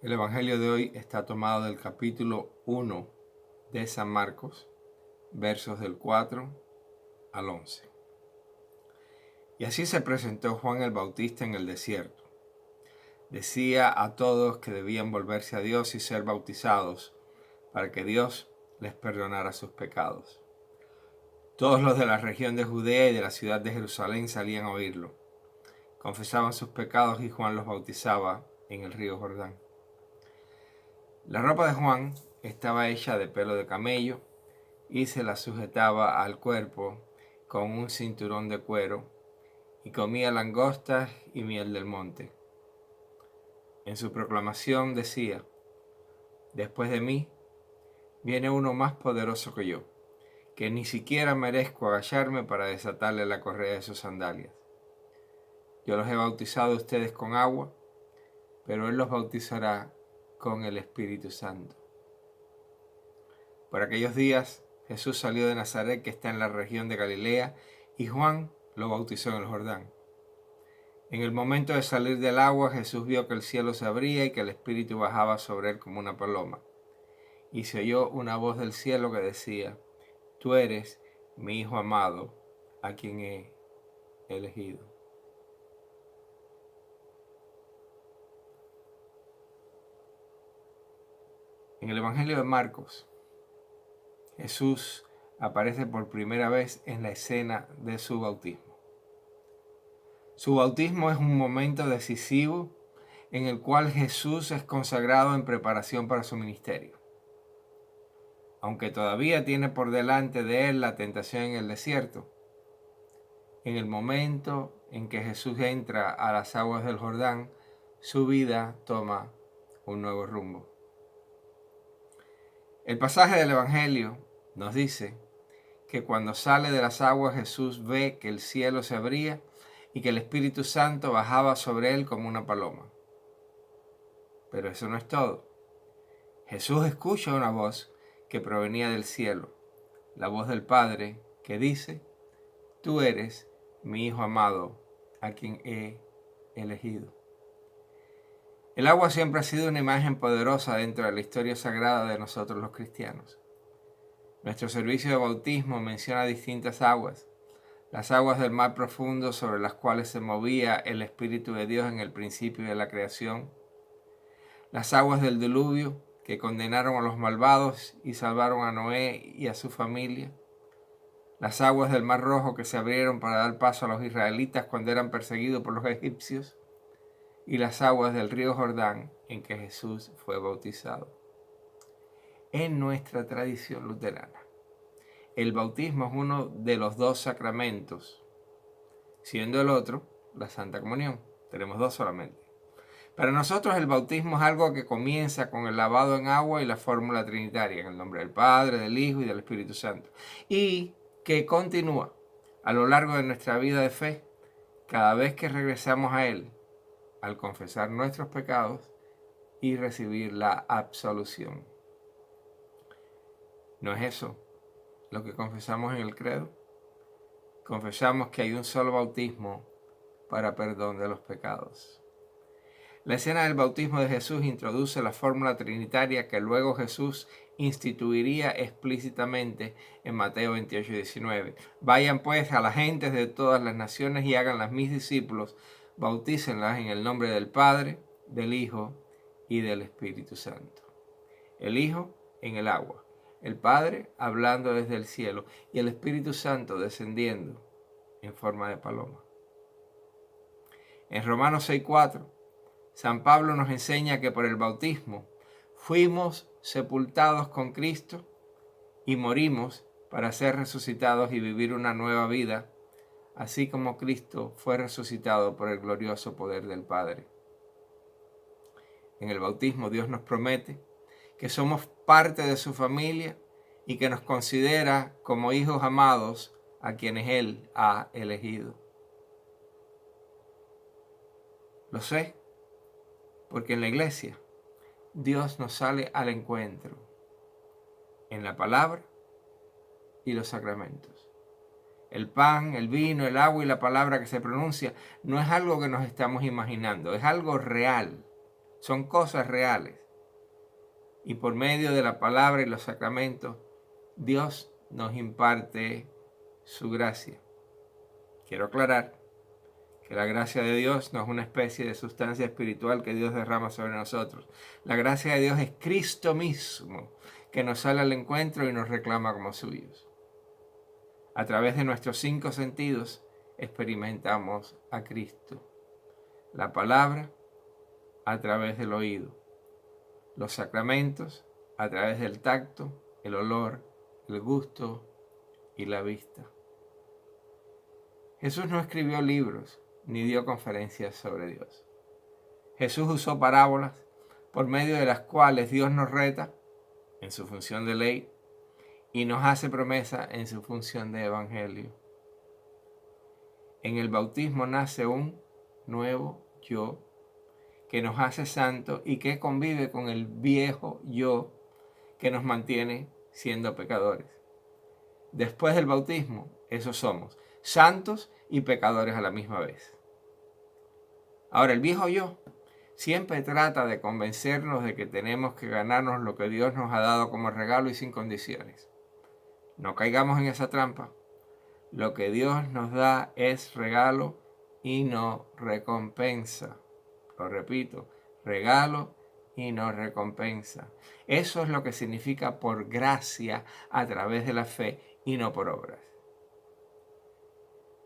El Evangelio de hoy está tomado del capítulo 1 de San Marcos, versos del 4 al 11. Y así se presentó Juan el Bautista en el desierto. Decía a todos que debían volverse a Dios y ser bautizados para que Dios les perdonara sus pecados. Todos los de la región de Judea y de la ciudad de Jerusalén salían a oírlo. Confesaban sus pecados y Juan los bautizaba en el río Jordán. La ropa de Juan estaba hecha de pelo de camello y se la sujetaba al cuerpo con un cinturón de cuero, y comía langostas y miel del monte. En su proclamación decía: después de mí viene uno más poderoso que yo, que ni siquiera merezco agacharme para desatarle la correa de sus sandalias. Yo los he bautizado a ustedes con agua, pero él los bautizará con el Espíritu Santo. Por aquellos días Jesús salió de Nazaret, que está en la región de Galilea, y Juan lo bautizó en el Jordán. En el momento de salir del agua, Jesús vio que el cielo se abría y que el Espíritu bajaba sobre él como una paloma. Y se oyó una voz del cielo que decía: tú eres mi Hijo amado, a quien he elegido. En el Evangelio de Marcos, Jesús aparece por primera vez en la escena de su bautismo. Su bautismo es un momento decisivo en el cual Jesús es consagrado en preparación para su ministerio. Aunque todavía tiene por delante de él la tentación en el desierto, en el momento en que Jesús entra a las aguas del Jordán, su vida toma un nuevo rumbo. El pasaje del Evangelio nos dice que cuando sale de las aguas, Jesús ve que el cielo se abría y que el Espíritu Santo bajaba sobre él como una paloma. Pero eso no es todo. Jesús escucha una voz que provenía del cielo, la voz del Padre, que dice: tú eres mi Hijo amado, a quien he elegido. El agua siempre ha sido una imagen poderosa dentro de la historia sagrada de nosotros los cristianos. Nuestro servicio de bautismo menciona distintas aguas: las aguas del mar profundo sobre las cuales se movía el Espíritu de Dios en el principio de la creación; las aguas del diluvio que condenaron a los malvados y salvaron a Noé y a su familia; las aguas del Mar Rojo que se abrieron para dar paso a los israelitas cuando eran perseguidos por los egipcios; y las aguas del río Jordán en que Jesús fue bautizado. En nuestra tradición luterana, el bautismo es uno de los dos sacramentos, siendo el otro la Santa Comunión. Tenemos dos solamente. Para nosotros el bautismo es algo que comienza con el lavado en agua y la fórmula trinitaria, en el nombre del Padre, del Hijo y del Espíritu Santo, y que continúa a lo largo de nuestra vida de fe cada vez que regresamos a Él, al confesar nuestros pecados y recibir la absolución. ¿No es eso lo que confesamos en el credo? Confesamos que hay un solo bautismo para perdón de los pecados. La escena del bautismo de Jesús introduce la fórmula trinitaria que luego Jesús instituiría explícitamente en Mateo 28:19. Vayan pues a las gentes de todas las naciones y háganlas mis discípulos, bautícenlas en el nombre del Padre, del Hijo y del Espíritu Santo. El Hijo en el agua, el Padre hablando desde el cielo y el Espíritu Santo descendiendo en forma de paloma. En Romanos 6:4, San Pablo nos enseña que por el bautismo fuimos sepultados con Cristo y morimos para ser resucitados y vivir una nueva vida, así como Cristo fue resucitado por el glorioso poder del Padre. En el bautismo Dios nos promete que somos parte de su familia y que nos considera como hijos amados a quienes Él ha elegido. Lo sé, porque en la iglesia Dios nos sale al encuentro en la palabra y los sacramentos. El pan, el vino, el agua y la palabra que se pronuncia no es algo que nos estamos imaginando, es algo real. son cosas reales. Y por medio de la palabra y los sacramentos, Dios nos imparte su gracia. Quiero aclarar que la gracia de Dios no es una especie de sustancia espiritual que Dios derrama sobre nosotros. La gracia de Dios es Cristo mismo, que nos sale al encuentro y nos reclama como suyos. A través de nuestros 5 sentidos experimentamos a Cristo. La palabra a través del oído. Los sacramentos a través del tacto, el olor, el gusto y la vista. Jesús no escribió libros ni dio conferencias sobre Dios. Jesús usó parábolas por medio de las cuales Dios nos reta en su función de ley y nos hace promesa en su función de evangelio. En el bautismo nace un nuevo yo que nos hace santos y que convive con el viejo yo que nos mantiene siendo pecadores. Después del bautismo, esos somos, santos y pecadores a la misma vez. Ahora, el viejo yo siempre trata de convencernos de que tenemos que ganarnos lo que Dios nos ha dado como regalo y sin condiciones. No caigamos en esa trampa. Lo que Dios nos da es regalo y no recompensa. Lo repito, regalo y no recompensa. Eso es lo que significa por gracia a través de la fe y no por obras.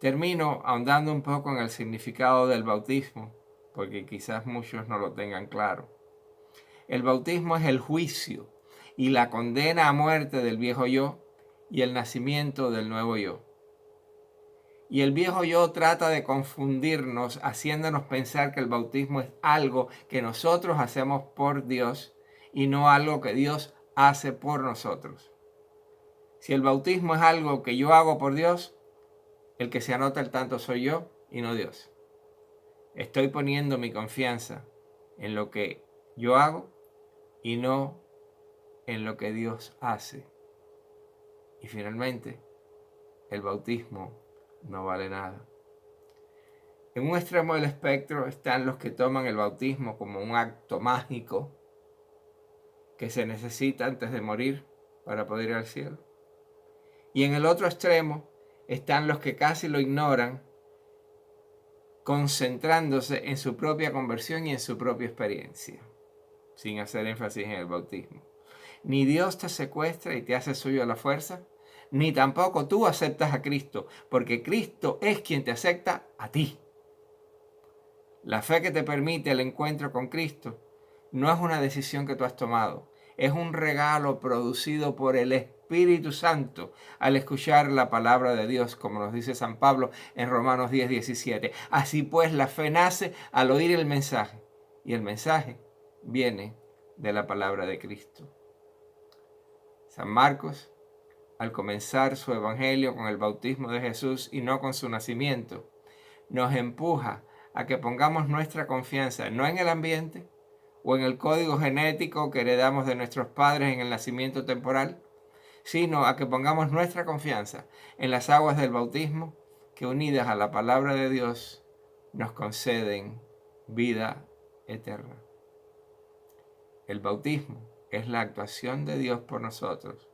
Termino ahondando un poco en el significado del bautismo, porque quizás muchos no lo tengan claro. El bautismo es el juicio y la condena a muerte del viejo yo y el nacimiento del nuevo yo. Y el viejo yo trata de confundirnos, haciéndonos pensar que el bautismo es algo que nosotros hacemos por Dios y no algo que Dios hace por nosotros. Si el bautismo es algo que yo hago por Dios, el que se anota el tanto soy yo y no Dios. Estoy poniendo mi confianza en lo que yo hago y no en lo que Dios hace. Y finalmente, el bautismo no vale nada. En un extremo del espectro están los que toman el bautismo como un acto mágico que se necesita antes de morir para poder ir al cielo. Y en el otro extremo están los que casi lo ignoran, concentrándose en su propia conversión y en su propia experiencia, sin hacer énfasis en el bautismo. Ni Dios te secuestra y te hace suyo a la fuerza, ni tampoco tú aceptas a Cristo, porque Cristo es quien te acepta a ti. La fe que te permite el encuentro con Cristo no es una decisión que tú has tomado, es un regalo producido por el Espíritu Santo al escuchar la palabra de Dios, como nos dice San Pablo en Romanos 10:17. Así pues, la fe nace al oír el mensaje, y el mensaje viene de la palabra de Cristo. San Marcos, al comenzar su evangelio con el bautismo de Jesús y no con su nacimiento, nos empuja a que pongamos nuestra confianza no en el ambiente o en el código genético que heredamos de nuestros padres en el nacimiento temporal, sino a que pongamos nuestra confianza en las aguas del bautismo que, unidas a la palabra de Dios, nos conceden vida eterna. El bautismo es la actuación de Dios por nosotros.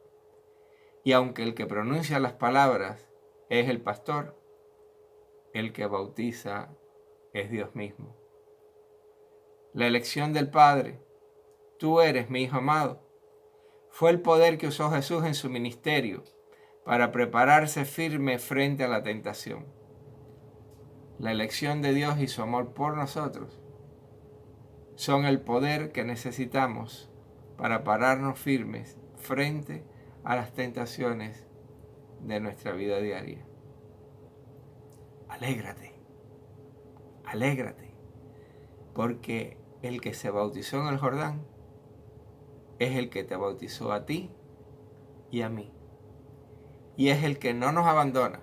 Y aunque el que pronuncia las palabras es el pastor, el que bautiza es Dios mismo. La elección del Padre, tú eres mi Hijo amado, fue el poder que usó Jesús en su ministerio para prepararse firme frente a la tentación. La elección de Dios y su amor por nosotros son el poder que necesitamos para pararnos firmes frente a las tentaciones de nuestra vida diaria. Alégrate, alégrate, porque el que se bautizó en el Jordán es el que te bautizó a ti y a mí. Y es el que no nos abandona,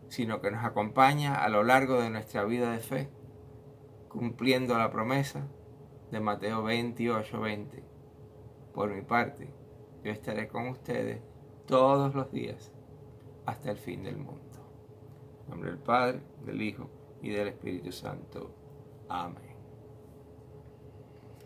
sino que nos acompaña a lo largo de nuestra vida de fe, cumpliendo la promesa de Mateo 28:20. Por mi parte, yo estaré con ustedes todos los días hasta el fin del mundo. En nombre del Padre, del Hijo y del Espíritu Santo. Amén.